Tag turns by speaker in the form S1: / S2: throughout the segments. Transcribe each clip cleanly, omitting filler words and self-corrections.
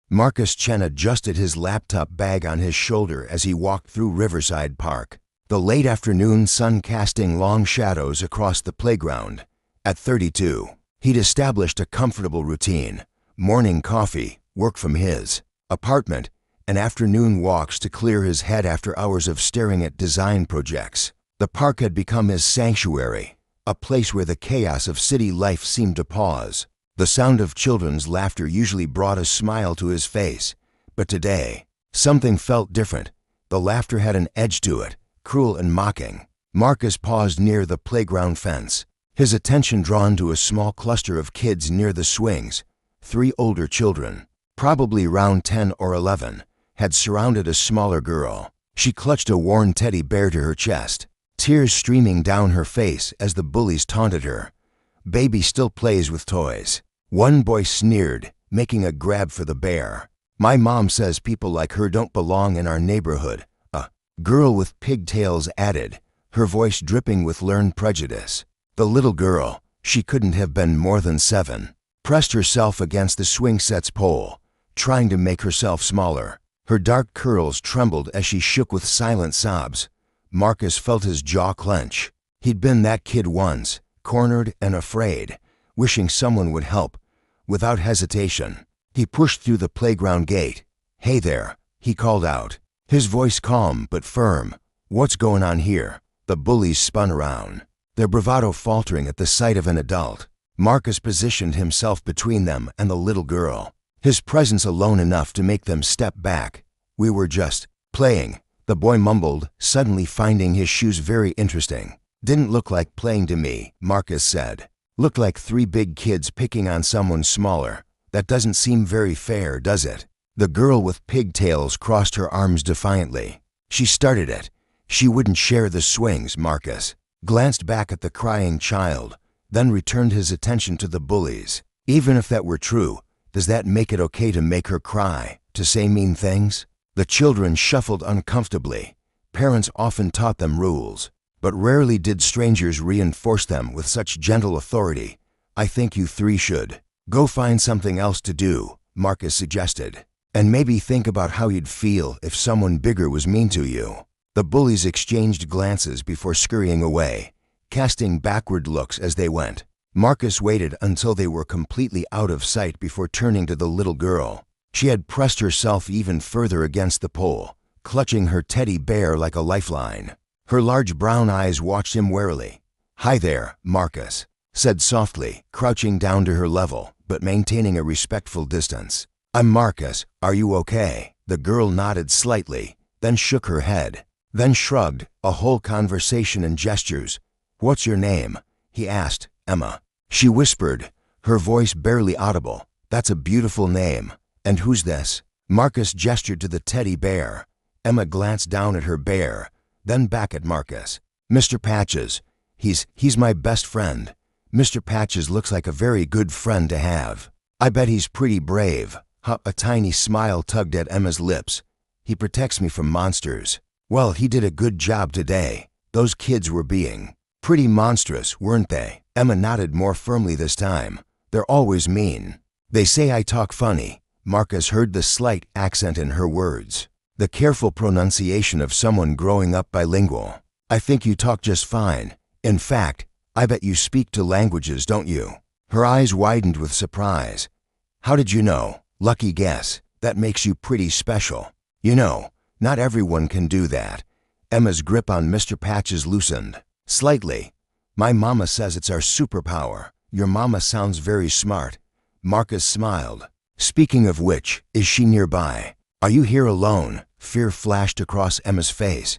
S1: Marcus Chen adjusted his laptop bag on his shoulder as he walked through Riverside Park, the late afternoon sun casting long shadows across the playground. At 32, he'd established a comfortable routine: morning coffee, work from his apartment, and afternoon walks to clear his head after hours of staring at design projects. The park had become his sanctuary, a place where the chaos of city life seemed to pause. The sound of children's laughter usually brought a smile to his face, but today, something felt different. The laughter had an edge to it, cruel and mocking. Marcus paused near the playground fence, his attention drawn to a small cluster of kids near the swings. 3 older children, probably around 10 or 11, had surrounded a smaller girl. She clutched a worn teddy bear to her chest, tears streaming down her face as the bullies taunted her. "Baby still plays with toys." One boy sneered, making a grab for the bear. "My mom says people like her don't belong in our neighborhood," a girl with pigtails added, her voice dripping with learned prejudice. The little girl, she couldn't have been more than 7, pressed herself against the swing set's pole, trying to make herself smaller. Her dark curls trembled as she shook with silent sobs. Marcus felt his jaw clench. He'd been that kid once, cornered and afraid, wishing someone would help. Without hesitation, he pushed through the playground gate. "Hey there," he called out, his voice calm but firm. "What's going on here?" The bullies spun around, their bravado faltering at the sight of an adult. Marcus positioned himself between them and the little girl, his presence alone enough to make them step back. "We were just playing," the boy mumbled, suddenly finding his shoes very interesting. "Didn't look like playing to me," Marcus said. "Looked like 3 big kids picking on someone smaller. That doesn't seem very fair, does it?" The girl with pigtails crossed her arms defiantly. "She started it. She wouldn't share the swings." Marcus glanced back at the crying child, then returned his attention to the bullies. "Even if that were true, does that make it okay to make her cry, to say mean things?" The children shuffled uncomfortably. Parents often taught them rules, but rarely did strangers reinforce them with such gentle authority. "I think you 3 should go find something else to do," Marcus suggested, "and maybe think about how you'd feel if someone bigger was mean to you." The bullies exchanged glances before scurrying away, casting backward looks as they went. Marcus waited until they were completely out of sight before turning to the little girl. She had pressed herself even further against the pole, clutching her teddy bear like a lifeline. Her large brown eyes watched him warily. "Hi there," Marcus said softly, crouching down to her level, but maintaining a respectful distance. "I'm Marcus. Are you okay?" The girl nodded slightly, then shook her head, then shrugged, a whole conversation and gestures. "What's your name?" he asked. "Emma." She whispered, her voice barely audible. "That's a beautiful name. And who's this?" Marcus gestured to the teddy bear. Emma glanced down at her bear, then back at Marcus. "Mr. Patches. He's my best friend. Mr. Patches looks like a very good friend to have. I bet he's pretty brave." A tiny smile tugged at Emma's lips. "He protects me from monsters." "Well, he did a good job today. Those kids were being pretty monstrous, weren't they?" Emma nodded more firmly this time. "They're always mean. They say I talk funny." Marcus heard the slight accent in her words, the careful pronunciation of someone growing up bilingual. "I think you talk just fine. In fact, I bet you speak 2 languages, don't you?" Her eyes widened with surprise. "How did you know?" "Lucky guess. That makes you pretty special. You know, not everyone can do that." Emma's grip on Mr. Patches loosened slightly. "My mama says it's our superpower." "Your mama sounds very smart." Marcus smiled. "Speaking of which, is she nearby?" "Are you here alone?" Fear flashed across Emma's face.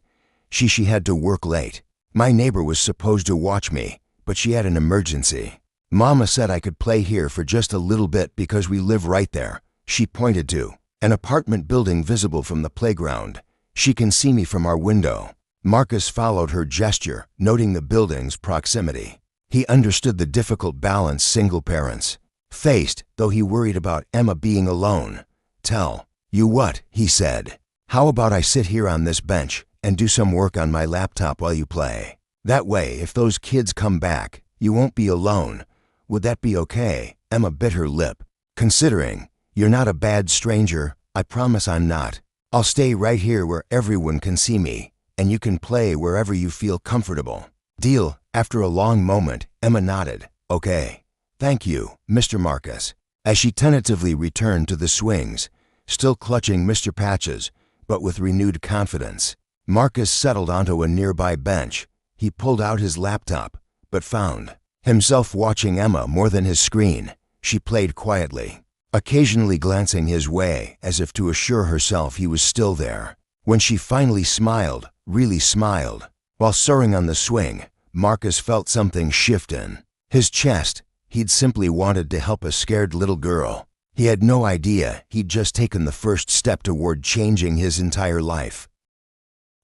S1: She had to work late. "My neighbor was supposed to watch me, but she had an emergency. Mama said I could play here for just a little bit because we live right there." She pointed to an apartment building visible from the playground. "She can see me from our window." Marcus followed her gesture, noting the building's proximity. He understood the difficult balance single parents faced, though he worried about Emma being alone. "Tell you what," he said. "How about I sit here on this bench and do some work on my laptop while you play? That way, if those kids come back, you won't be alone. Would that be okay?" Emma bit her lip. "Considering You're not a bad stranger, I promise I'm not. I'll stay right here where everyone can see me, and you can play wherever you feel comfortable. Deal? After a long moment, Emma nodded. Okay. Thank you, Mr. Marcus. As she tentatively returned to the swings, still clutching Mr. Patches, but with renewed confidence, Marcus settled onto a nearby bench. He pulled out his laptop, but found himself watching Emma more than his screen. She played quietly, occasionally glancing his way as if to assure herself he was still there. When she finally smiled, really smiled, while soaring on the swing, Marcus felt something shift in his chest. He'd simply wanted to help a scared little girl. He had no idea he'd just taken the first step toward changing his entire life.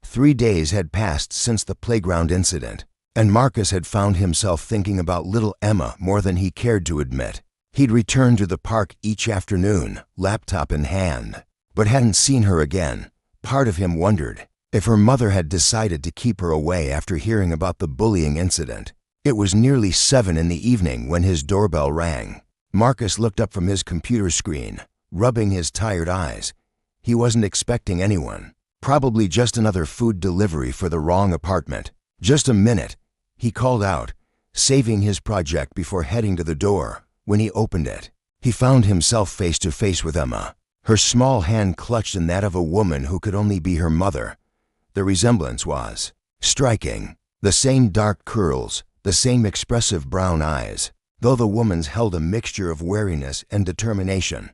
S1: 3 days had passed since the playground incident, and Marcus had found himself thinking about little Emma more than he cared to admit. He'd returned to the park each afternoon, laptop in hand, but hadn't seen her again. Part of him wondered if her mother had decided to keep her away after hearing about the bullying incident. It was nearly 7 in the evening when his doorbell rang. Marcus looked up from his computer screen, rubbing his tired eyes. He wasn't expecting anyone. Probably just another food delivery for the wrong apartment. Just a minute, he called out, saving his project before heading to the door. When he opened it, he found himself face to face with Emma, her small hand clutched in that of a woman who could only be her mother. The resemblance was striking. The same dark curls, the same expressive brown eyes. Though the woman's held a mixture of wariness and determination.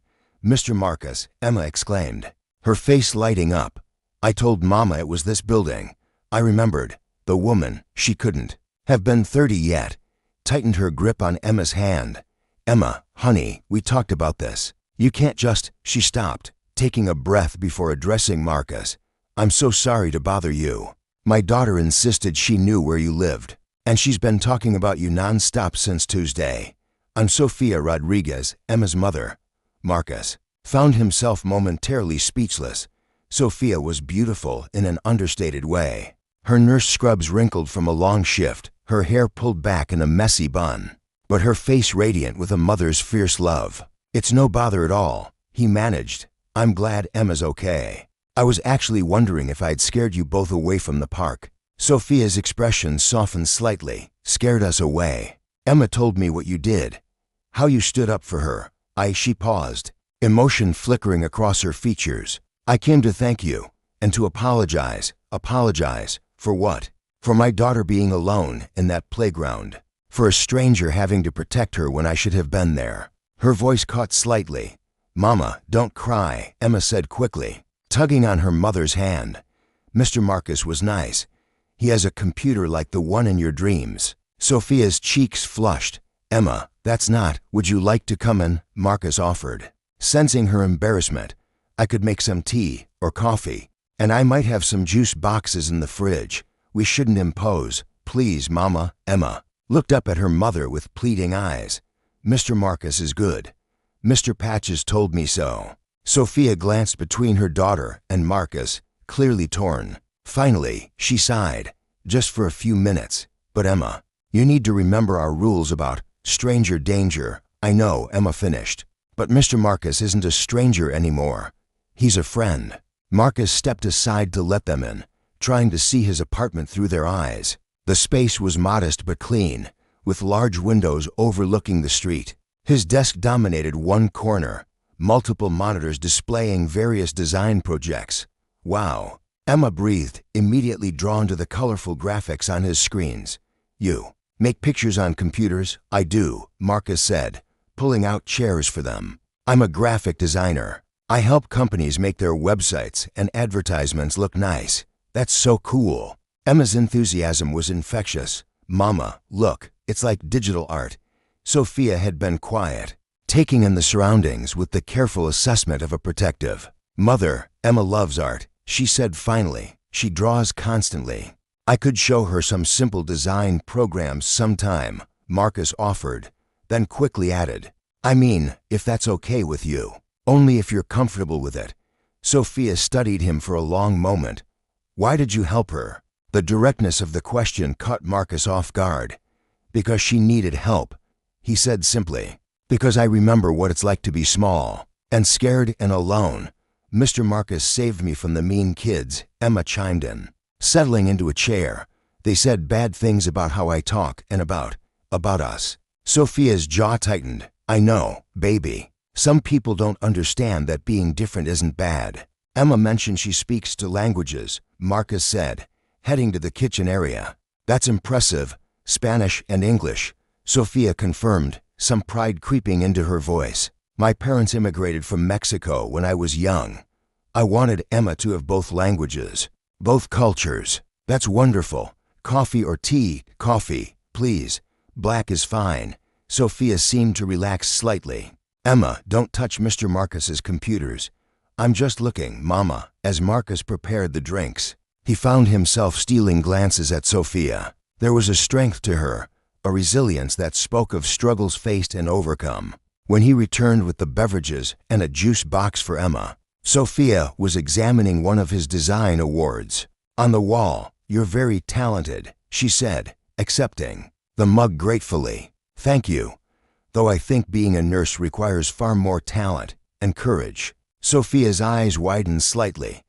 S1: Mr. Marcus, Emma exclaimed, her face lighting up. I told Mama it was this building. I remembered. The woman, she couldn't have been 30 yet, tightened her grip on Emma's hand. Emma, honey, we talked about this. You can't just, she stopped, taking a breath before addressing Marcus. I'm so sorry to bother you. My daughter insisted she knew where you lived, and she's been talking about you non-stop since Tuesday. I'm Sophia Rodriguez, Emma's mother. Marcus found himself momentarily speechless. Sophia was beautiful in an understated way. Her nurse scrubs wrinkled from a long shift, her hair pulled back in a messy bun, but her face radiant with a mother's fierce love. It's no bother at all, he managed. I'm glad Emma's okay. I was actually wondering if I'd scared you both away from the park. Sophia's expression softened slightly. Scared us away. Emma told me what you did. How you stood up for her. She paused, emotion flickering across her features. I came to thank you, and to apologize. Apologize? For what? For my daughter being alone in that playground. For a stranger having to protect her when I should have been there. Her voice caught slightly. Mama, don't cry, Emma said quickly, tugging on her mother's hand. Mr. Marcus was nice. He has a computer like the one in your dreams. Sophia's cheeks flushed. Emma, that's not. Would you like to come in? Marcus offered. Sensing her embarrassment, I could make some tea or coffee, and I might have some juice boxes in the fridge. We shouldn't impose. Please, Mama. Emma looked up at her mother with pleading eyes. Mr. Marcus is good. Mr. Patches told me so. Sophia glanced between her daughter and Marcus, clearly torn. Finally, she sighed. Just for a few minutes. But Emma, you need to remember our rules about stranger danger. I know, Emma finished. But Mr. Marcus isn't a stranger anymore. He's a friend. Marcus stepped aside to let them in, trying to see his apartment through their eyes. The space was modest but clean, with large windows overlooking the street. His desk dominated one corner, multiple monitors displaying various design projects. Wow, Emma breathed, immediately drawn to the colorful graphics on his screens. You make pictures on computers? I do, Marcus said, pulling out chairs for them. I'm a graphic designer. I help companies make their websites and advertisements look nice. That's so cool. Emma's enthusiasm was infectious. Mama, look, it's like digital art. Sophia had been quiet, taking in the surroundings with the careful assessment of a protective mother. Emma loves art, she said finally. She draws constantly. I could show her some simple design programs sometime, Marcus offered, then quickly added, I mean, if that's okay with you. Only if you're comfortable with it. Sophia studied him for a long moment. Why did you help her? The directness of the question caught Marcus off guard. Because she needed help, he said simply. Because I remember what it's like to be small. And scared and alone. Mr. Marcus saved me from the mean kids, Emma chimed in. Settling into a chair, they said bad things about how I talk and about us. Sophia's jaw tightened. I know, baby. Some people don't understand that being different isn't bad. Emma mentioned she speaks 2 languages, Marcus said, heading to the kitchen area. That's impressive. Spanish and English. Sophia confirmed, some pride creeping into her voice. My parents immigrated from Mexico when I was young. I wanted Emma to have both languages, both cultures. That's wonderful. Coffee or tea? Coffee, please. Black is fine. Sophia seemed to relax slightly. Emma, don't touch Mr. Marcus's computers. I'm just looking, Mama, as Marcus prepared the drinks. He found himself stealing glances at Sophia. There was a strength to her, a resilience that spoke of struggles faced and overcome. When he returned with the beverages and a juice box for Emma, Sophia was examining one of his design awards. On the wall, you're very talented, she said, accepting the mug gratefully. Thank you. Though I think being a nurse requires far more talent and courage. Sophia's eyes widened slightly.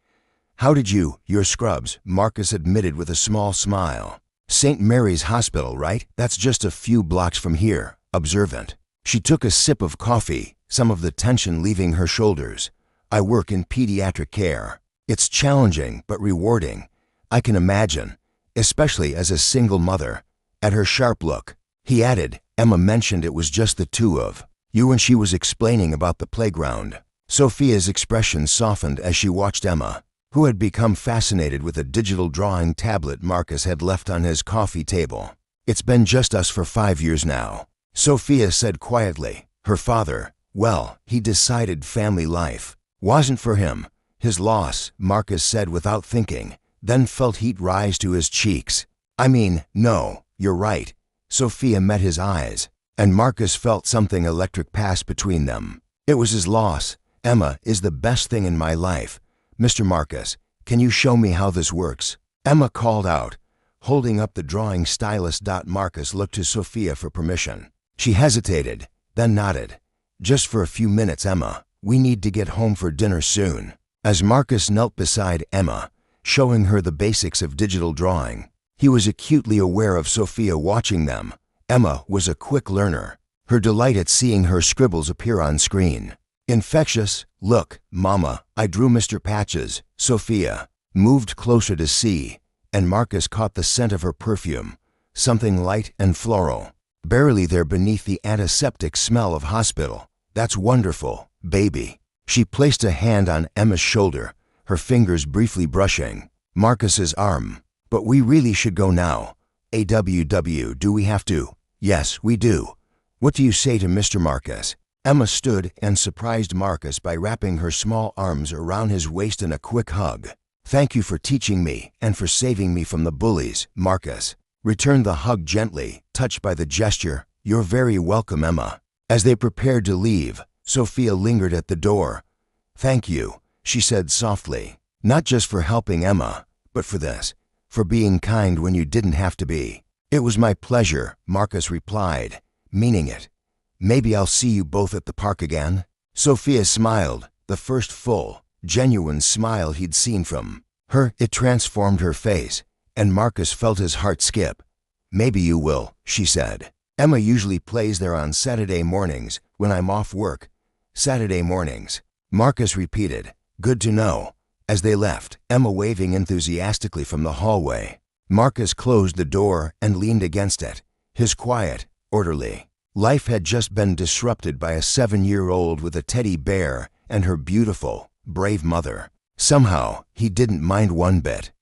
S1: How did your scrubs, Marcus admitted with a small smile. St. Mary's Hospital, right? That's just a few blocks from here, observant. She took a sip of coffee, some of the tension leaving her shoulders. I work in pediatric care. It's challenging but rewarding. I can imagine, especially as a single mother. At her sharp look, he added, Emma mentioned it was just the 2 of you when she was explaining about the playground. Sophia's expression softened as she watched Emma, who had become fascinated with a digital drawing tablet Marcus had left on his coffee table. It's been just us for 5 years now, Sophia said quietly. Her father, well, he decided family life wasn't for him. His loss, Marcus said without thinking, then felt heat rise to his cheeks. I mean, no, you're right. Sophia met his eyes, and Marcus felt something electric pass between them. It was his loss. Emma is the best thing in my life. Mr. Marcus, can you show me how this works? Emma called out, holding up the drawing stylus. Marcus looked to Sophia for permission. She hesitated, then nodded. Just for a few minutes, Emma. We need to get home for dinner soon. As Marcus knelt beside Emma, showing her the basics of digital drawing, he was acutely aware of Sophia watching them. Emma was a quick learner, her delight at seeing her scribbles appear on screen infectious. Look, Mama, I drew Mr. Patches. Sophia moved closer to see, and Marcus caught the scent of her perfume, something light and floral, barely there beneath the antiseptic smell of hospital. That's wonderful, baby. She placed a hand on Emma's shoulder, her fingers briefly brushing Marcus's arm. But we really should go now. AWW, do we have to? Yes, we do. What do you say to Mr. Marcus? Emma stood and surprised Marcus by wrapping her small arms around his waist in a quick hug. Thank you for teaching me and for saving me from the bullies, Marcus returned the hug gently, touched by the gesture. You're very welcome, Emma. As they prepared to leave, Sophia lingered at the door. Thank you, she said softly, not just for helping Emma, but for this, for being kind when you didn't have to be. It was my pleasure, Marcus replied, meaning it. Maybe I'll see you both at the park again? Sophia smiled, the first full, genuine smile he'd seen from her. It transformed her face, and Marcus felt his heart skip. Maybe you will, she said. Emma usually plays there on Saturday mornings when I'm off work. Saturday mornings, Marcus repeated. Good to know. As they left, Emma waving enthusiastically from the hallway, Marcus closed the door and leaned against it. His quiet, orderly life had just been disrupted by a 7-year-old with a teddy bear and her beautiful, brave mother. Somehow, he didn't mind one bit.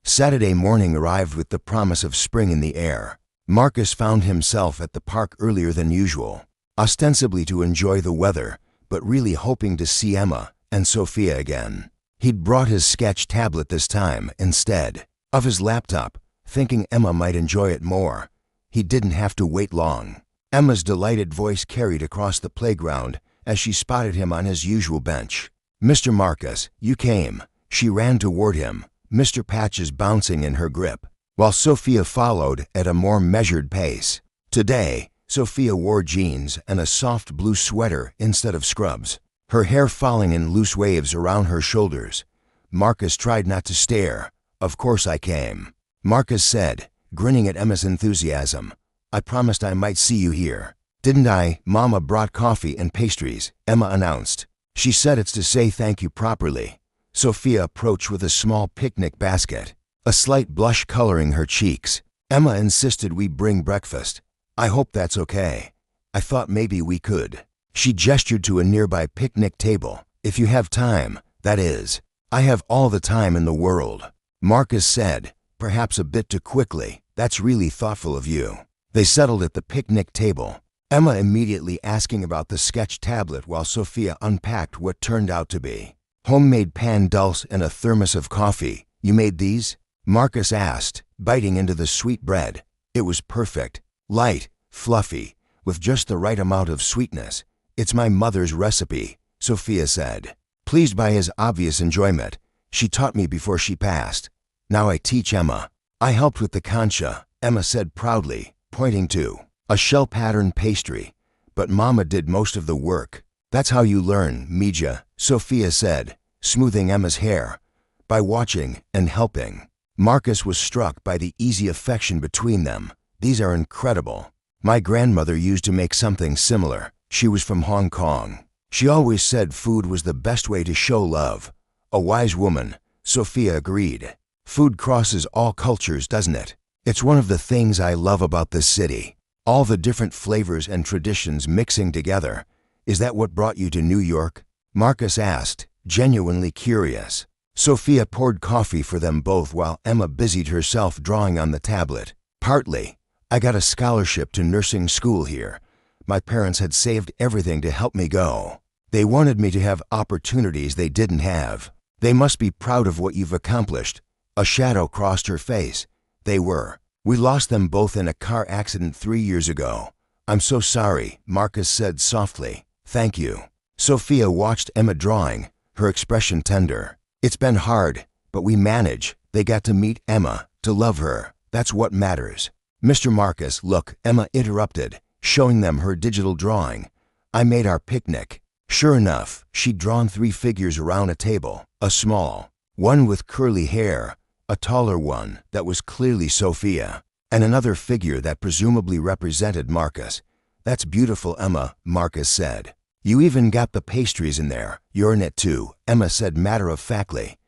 S1: Saturday morning arrived with the promise of spring in the air. Marcus found himself at the park earlier than usual, ostensibly to enjoy the weather, but really hoping to see Emma and Sophia again. He'd brought his sketch tablet this time instead of his laptop, thinking Emma might enjoy it more. He didn't have to wait long. Emma's delighted voice carried across the playground as she spotted him on his usual bench. Mr. Marcus, you came. She ran toward him, Mr. Patches bouncing in her grip, while Sophia followed at a more measured pace. Today, Sophia wore jeans and a soft blue sweater instead of scrubs, her hair falling in loose waves around her shoulders. Marcus tried not to stare. Of course I came, Marcus said, grinning at Emma's enthusiasm. I promised I might see you here. Didn't I? Mama brought coffee and pastries, Emma announced. She said it's to say thank you properly. Sophia approached with a small picnic basket, a slight blush coloring her cheeks. Emma insisted we bring breakfast. I hope that's okay. I thought maybe we could. She gestured to a nearby picnic table. If you have time, that is. I have all the time in the world, Marcus said, perhaps a bit too quickly. That's really thoughtful of you. They settled at the picnic table, Emma immediately asking about the sketch tablet while Sophia unpacked what turned out to be homemade pan dulce and a thermos of coffee. You made these? Marcus asked, biting into the sweet bread. It was perfect, light, fluffy, with just the right amount of sweetness. It's my mother's recipe, Sophia said, pleased by his obvious enjoyment. She taught me before she passed. Now I teach Emma. I helped with the concha, Emma said proudly, pointing to a shell-patterned pastry. But Mama did most of the work. That's how you learn, Mija, Sophia said, smoothing Emma's hair. By watching and helping. Marcus was struck by the easy affection between them. These are incredible. My grandmother used to make something similar. She was from Hong Kong. She always said food was the best way to show love. A wise woman, Sophia agreed. Food crosses all cultures, doesn't it? It's one of the things I love about this city. All the different flavors and traditions mixing together. Is that what brought you to New York? Marcus asked, genuinely curious. Sophia poured coffee for them both while Emma busied herself drawing on the tablet. Partly. I got a scholarship to nursing school here. My parents had saved everything to help me go. They wanted me to have opportunities they didn't have. They must be proud of what you've accomplished. A shadow crossed her face. They were. We lost them both in a car accident 3 years ago. I'm so sorry, Marcus said softly. Thank you. Sophia watched Emma drawing, her expression tender. It's been hard, but we manage. They got to meet Emma, to love her. That's what matters. Mr. Marcus, look, Emma interrupted, showing them her digital drawing. I made our picnic. Sure enough, she'd drawn 3 figures around a table, a small one with curly hair, a taller one that was clearly Sophia, and another figure that presumably represented Marcus. That's beautiful, Emma, Marcus said. You even got the pastries in there. You're in it too, Emma said matter-of-factly.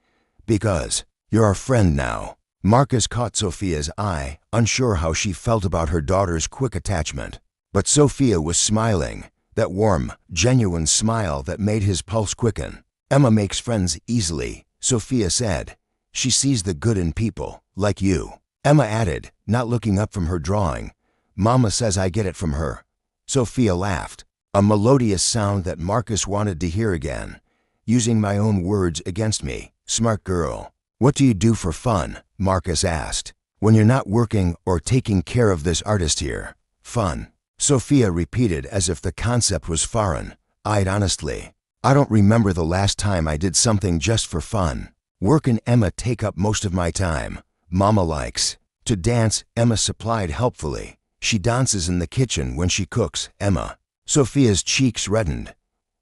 S1: Because you're our friend now. Marcus caught Sophia's eye, unsure how she felt about her daughter's quick attachment. But Sophia was smiling, that warm, genuine smile that made his pulse quicken. Emma makes friends easily, Sophia said. She sees the good in people, like you. Emma added, not looking up from her drawing. Mama says I get it from her. Sophia laughed, a melodious sound that Marcus wanted to hear again. Using my own words against me, smart girl. What do you do for fun? Marcus asked. When you're not working or taking care of this artist here. Fun. Sophia repeated as if the concept was foreign. Eyed honestly. I don't remember the last time I did something just for fun. Work and Emma take up most of my time. Mama likes to dance, Emma supplied helpfully. She dances in the kitchen when she cooks, Emma. Sophia's cheeks reddened.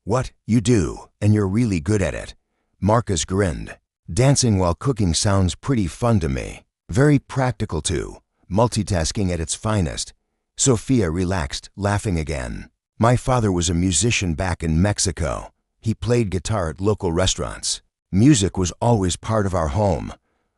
S1: What, you do, and you're really good at it. Marcus grinned. Dancing while cooking sounds pretty fun to me. Very practical too. Multitasking at its finest. Sophia relaxed, laughing again. My father was a musician back in Mexico. He played guitar at local restaurants. Music was always part of our home.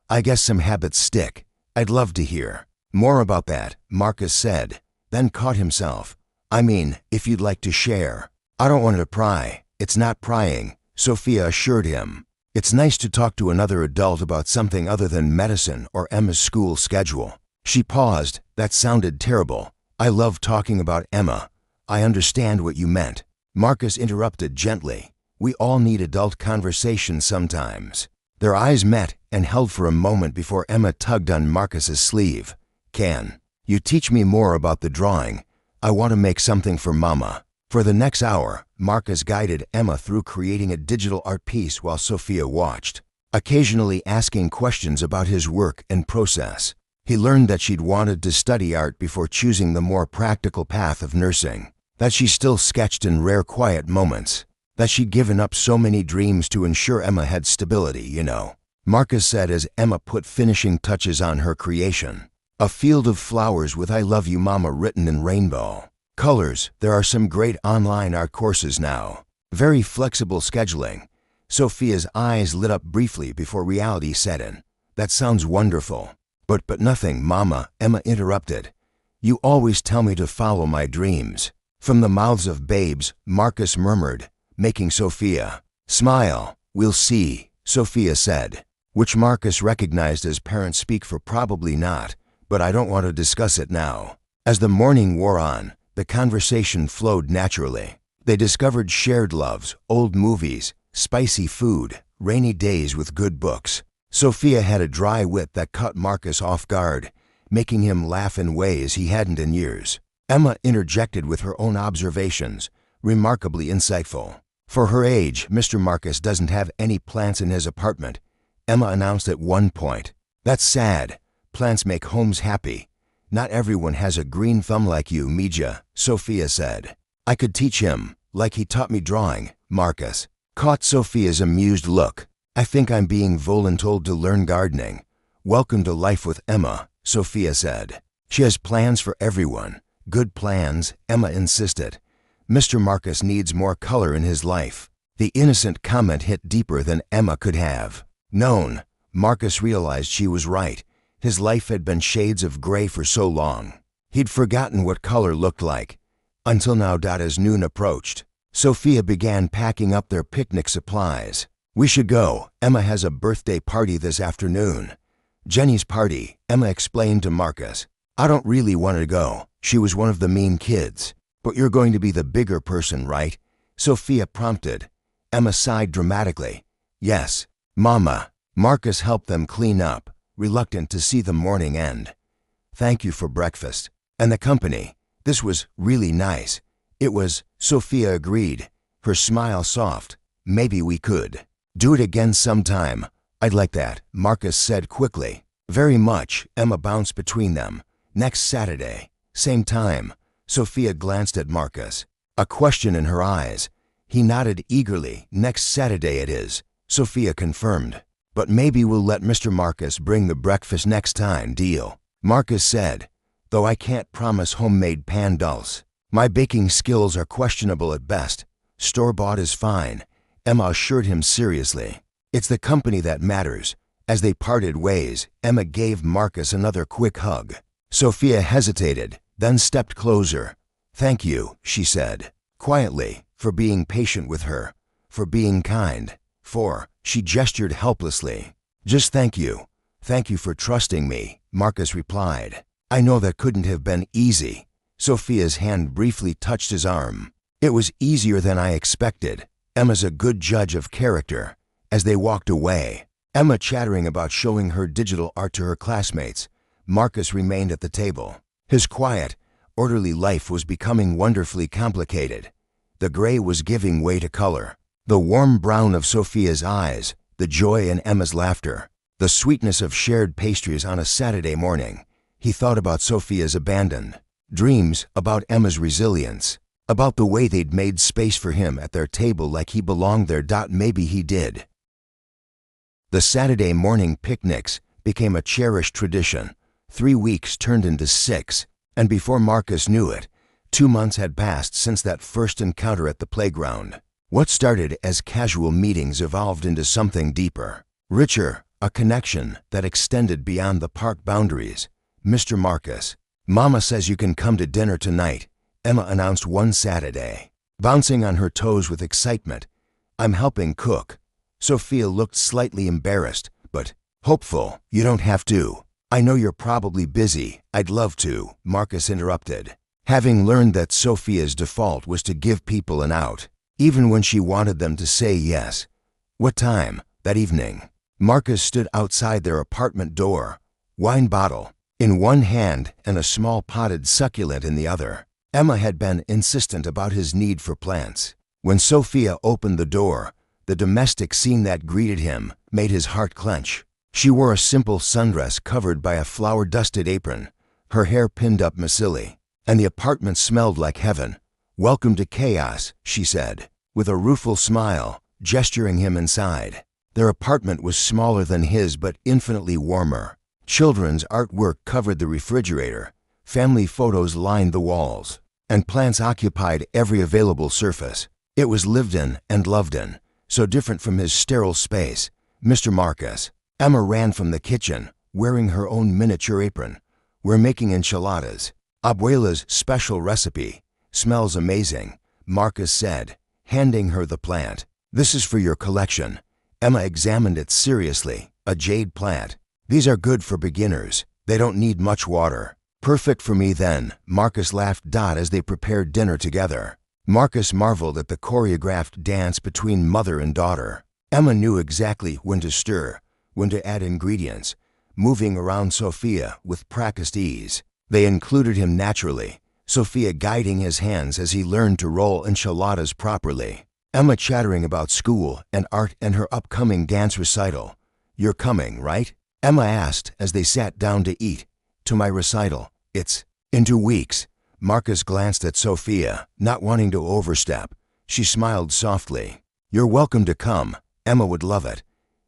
S1: I guess some habits stick. I'd love to hear more about that, Marcus said, then caught himself. I mean, if you'd like to share. I don't want to pry. It's not prying, Sophia assured him. It's nice to talk to another adult about something other than medicine or Emma's school schedule. She paused. That sounded terrible. I love talking about Emma. I understand what you meant. Marcus interrupted gently. We all need adult conversation sometimes. Their eyes met and held for a moment before Emma tugged on Marcus's sleeve. Can you teach me more about the drawing? I want to make something for Mama. For the next hour, Marcus guided Emma through creating a digital art piece while Sophia watched, occasionally asking questions about his work and process. He learned that she'd wanted to study art before choosing the more practical path of nursing, that she still sketched in rare quiet moments, that she'd given up so many dreams to ensure Emma had stability, you know. Marcus said as Emma put finishing touches on her creation. A field of flowers with "I love you, Mama" written in rainbow colors. There are some great online art courses now. Very flexible scheduling. Sophia's eyes lit up briefly before reality set in. That sounds wonderful. But nothing, Mama, Emma interrupted. You always tell me to follow my dreams. From the mouths of babes, Marcus murmured, making Sophia smile. We'll see, Sophia said, which Marcus recognized as parent speak for probably not, but I don't want to discuss it now. As the morning wore on, the conversation flowed naturally. They discovered shared loves, old movies, spicy food, rainy days with good books. Sophia had a dry wit that caught Marcus off guard, making him laugh in ways he hadn't in years. Emma interjected with her own observations, remarkably insightful. For her age, Mr. Marcus doesn't have any plants in his apartment, Emma announced at one point. That's sad. Plants make homes happy. Not everyone has a green thumb like you, Mija, Sophia said. I could teach him, like he taught me drawing, Marcus caught Sophia's amused look. I think I'm being voluntold to learn gardening. Welcome to life with Emma, Sophia said. She has plans for everyone. Good plans, Emma insisted. Mr. Marcus needs more color in his life. The innocent comment hit deeper than Emma could have known. Marcus realized she was right. His life had been shades of gray for so long. He'd forgotten what color looked like. Until now. As noon approached, Sophia began packing up their picnic supplies. We should go. Emma has a birthday party this afternoon. Jenny's party, Emma explained to Marcus. I don't really want to go. She was one of the mean kids. But you're going to be the bigger person, right? Sophia prompted. Emma sighed dramatically. Yes, Mama. Marcus helped them clean up, reluctant to see the morning end. Thank you for breakfast. And the company. This was really nice. It was, Sophia agreed, her smile soft. Maybe we could do it again sometime. I'd like that, Marcus said quickly. Very much, Emma bounced between them. Next Saturday, same time. Sophia glanced at Marcus, a question in her eyes. He nodded eagerly. Next Saturday it is, Sophia confirmed. But maybe we'll let Mr. Marcus bring the breakfast next time, deal? Marcus said, though I can't promise homemade pan dulce. My baking skills are questionable at best. Store-bought is fine, Emma assured him seriously. It's the company that matters. As they parted ways, Emma gave Marcus another quick hug. Sophia hesitated, then stepped closer. Thank you, she said, quietly, for being patient with her, for being kind, she gestured helplessly. Just thank you. Thank you for trusting me, Marcus replied. I know that couldn't have been easy. Sophia's hand briefly touched his arm. It was easier than I expected. Emma's a good judge of character. As they walked away, Emma chattering about showing her digital art to her classmates, Marcus remained at the table. His quiet, orderly life was becoming wonderfully complicated. The gray was giving way to color. The warm brown of Sophia's eyes, the joy in Emma's laughter, the sweetness of shared pastries on a Saturday morning. He thought about Sophia's abandoned dreams, about Emma's resilience, about the way they'd made space for him at their table like he belonged there. Maybe he did. The Saturday morning picnics became a cherished tradition. 3 weeks turned into 6, and before Marcus knew it, 2 months had passed since that first encounter at the playground. What started as casual meetings evolved into something deeper, richer, a connection that extended beyond the park boundaries. Mr. Marcus, Mama says you can come to dinner tonight, Emma announced one Saturday, bouncing on her toes with excitement. I'm helping cook. Sophia looked slightly embarrassed, but hopeful. You don't have to. I know you're probably busy. I'd love to, Marcus interrupted, having learned that Sophia's default was to give people an out, even when she wanted them to say yes. What time? That evening, Marcus stood outside their apartment door, wine bottle in one hand and a small potted succulent in the other. Emma had been insistent about his need for plants. When Sophia opened the door, the domestic scene that greeted him made his heart clench. She wore a simple sundress covered by a flower-dusted apron, her hair pinned up messily, and the apartment smelled like heaven. "Welcome to chaos," she said, with a rueful smile, gesturing him inside. Their apartment was smaller than his but infinitely warmer. Children's artwork covered the refrigerator, family photos lined the walls, and plants occupied every available surface. It was lived in and loved in, so different from his sterile space. "Mr. Marcus." Emma ran from the kitchen, wearing her own miniature apron. "We're making enchiladas. Abuela's special recipe. Smells amazing," Marcus said, handing her the plant. "This is for your collection." Emma examined it seriously. A jade plant. "These are good for beginners. They don't need much water." "Perfect for me then," Marcus laughed as they prepared dinner together. Marcus marveled at the choreographed dance between mother and daughter. Emma knew exactly when to stir, when to add ingredients, moving around Sophia with practiced ease. They included him naturally, Sophia guiding his hands as he learned to roll enchiladas properly. Emma chattering about school and art and her upcoming dance recital. "You're coming, right?" Emma asked as they sat down to eat. "To my recital? It's in 2 weeks." Marcus glanced at Sophia, not wanting to overstep. She smiled softly. "You're welcome to come. Emma would love it."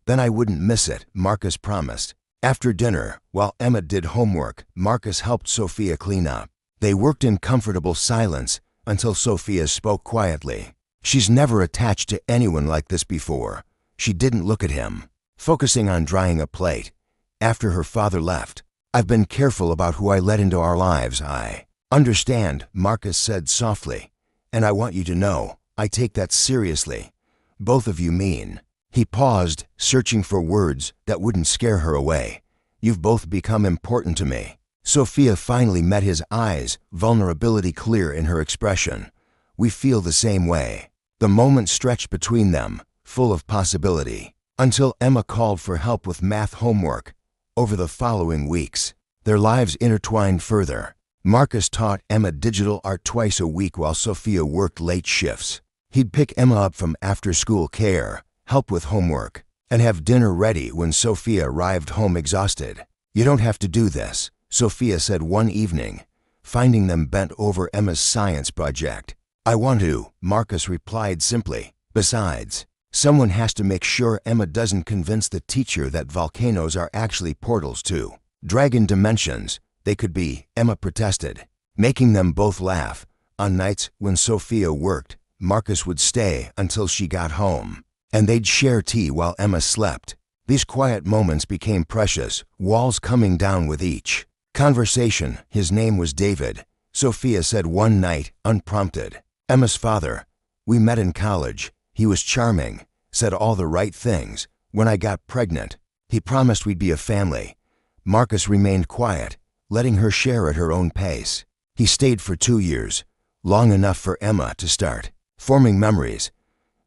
S1: "Then I wouldn't miss it," Marcus promised. After dinner, while Emma did homework, Marcus helped Sophia clean up. They worked in comfortable silence until Sophia spoke quietly. She's never attached to anyone like this before. She didn't look at him, focusing on drying a plate. "After her father left, I've been careful about who I let into our lives. I understand," Marcus said softly. "And I want you to know, I take that seriously. Both of you mean." He paused, searching for words that wouldn't scare her away. "You've both become important to me." Sophia finally met his eyes, vulnerability clear in her expression. "We feel the same way." The moment stretched between them, full of possibility, until Emma called for help with math homework. Over the following weeks, their lives intertwined further. Marcus taught Emma digital art twice a week while Sophia worked late shifts. He'd pick Emma up from after-school care, help with homework, and have dinner ready when Sophia arrived home exhausted. "You don't have to do this," Sophia said one evening, finding them bent over Emma's science project. "I want to," Marcus replied simply. "Besides, someone has to make sure Emma doesn't convince the teacher that volcanoes are actually portals to dragon dimensions. They could be," Emma protested, making them both laugh. On nights when Sophia worked, Marcus would stay until she got home, and they'd share tea while Emma slept. These quiet moments became precious, walls coming down with each conversation. "His name was David," Sophia said one night, unprompted. "Emma's father. We met in college. He was charming, said all the right things. When I got pregnant, he promised we'd be a family." Marcus remained quiet, letting her share at her own pace. He stayed for 2 years, long enough for Emma to start forming memories.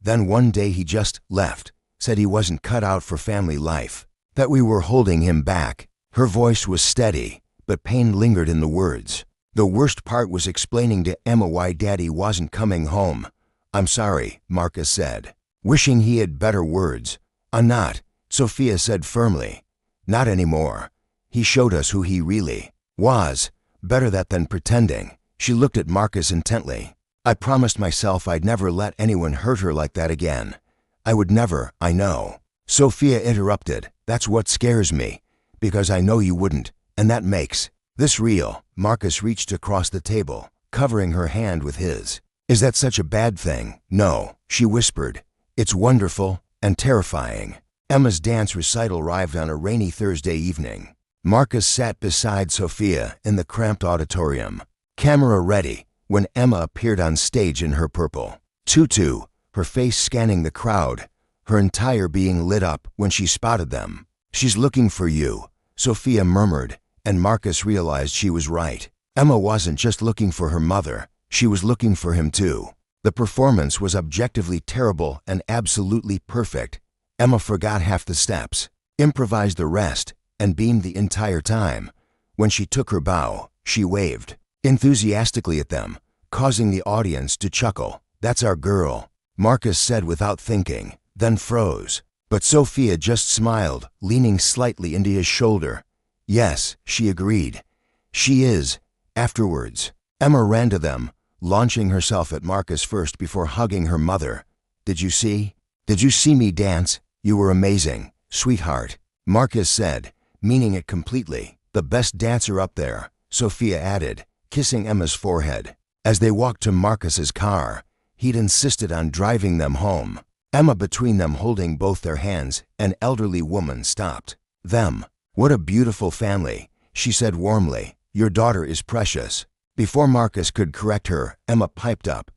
S1: Then one day he just left, said he wasn't cut out for family life, that we were holding him back. Her voice was steady, but pain lingered in the words. The worst part was explaining to Emma why Daddy wasn't coming home. "I'm sorry," Marcus said, wishing he had better words. "I'm not," Sophia said firmly. "Not anymore. He showed us who he really was. Better that than pretending." She looked at Marcus intently. "I promised myself I'd never let anyone hurt her like that again. I would never, I know." Sophia interrupted. "That's what scares me, because I know you wouldn't, and that makes this real." Marcus reached across the table, covering her hand with his. "Is that such a bad thing?" "No," she whispered. "It's wonderful and terrifying." Emma's dance recital arrived on a rainy Thursday evening. Marcus sat beside Sophia in the cramped auditorium, camera ready, when Emma appeared on stage in her purple tutu, her face scanning the crowd, her entire being lit up when she spotted them. "She's looking for you," Sophia murmured, and Marcus realized she was right. Emma wasn't just looking for her mother, she was looking for him too. The performance was objectively terrible and absolutely perfect. Emma forgot half the steps, improvised the rest, and beamed the entire time. When she took her bow, she waved enthusiastically at them, causing the audience to chuckle. "That's our girl," Marcus said without thinking, then froze. But Sophia just smiled, leaning slightly into his shoulder. Yes, she agreed. She is. Afterwards, Emma ran to them, launching herself at Marcus first before hugging her mother. Did you see? Did you see me dance? You were amazing, sweetheart, Marcus said, meaning it completely. The best dancer up there, Sophia added, kissing Emma's forehead. As they walked to Marcus's car, he'd insisted on driving them home. Emma between them holding both their hands, an elderly woman stopped them. What a beautiful family, she said warmly. Your daughter is precious. Before Marcus could correct her, Emma piped up.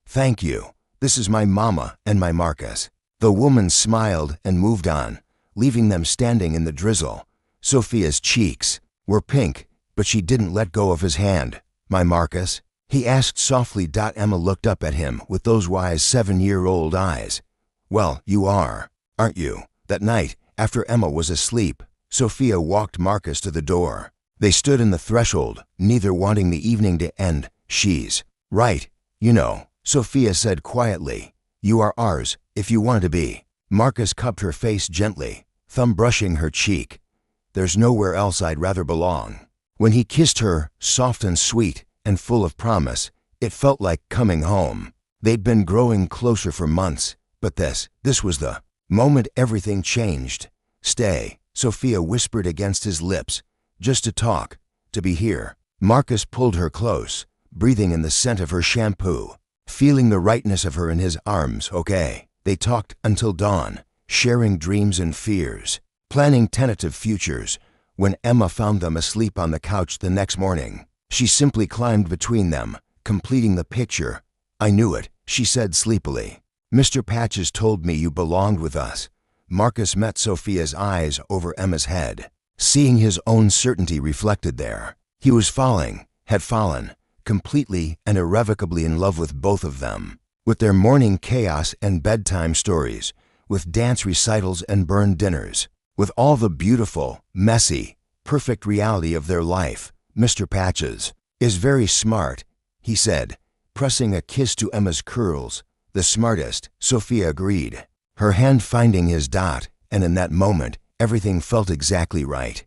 S1: Thank you. This is my mama and my Marcus. The woman smiled and moved on, leaving them standing in the drizzle. Sophia's cheeks were pink, but she didn't let go of his hand. My Marcus? He asked softly. Emma looked up at him with those wise 7-year-old eyes. Well, you are, aren't you? That night, after Emma was asleep, Sophia walked Marcus to the door. They stood in the threshold, neither wanting the evening to end. She's right, you know, Sophia said quietly. You are ours, if you want to be. Marcus cupped her face gently, thumb brushing her cheek. There's nowhere else I'd rather belong. When he kissed her, soft and sweet and full of promise, it felt like coming home. They'd been growing closer for months, but this was the moment everything changed. Stay, Sophia whispered against his lips. Just to talk, to be here. Marcus pulled her close, breathing in the scent of her shampoo, feeling the rightness of her in his arms. Okay. They talked until dawn, sharing dreams and fears, planning tentative futures. When Emma found them asleep on the couch the next morning, she simply climbed between them, completing the picture. I knew it, she said sleepily. Mr. Patches told me you belonged with us. Marcus met Sophia's eyes over Emma's head, seeing his own certainty reflected there. He was had fallen, completely and irrevocably in love with both of them. With their morning chaos and bedtime stories, with dance recitals and burned dinners, with all the beautiful, messy, perfect reality of their life. Mr. Patches is very smart, he said, pressing a kiss to Emma's curls. The smartest, Sophia agreed, her hand finding his dot, and in that moment, everything felt exactly right.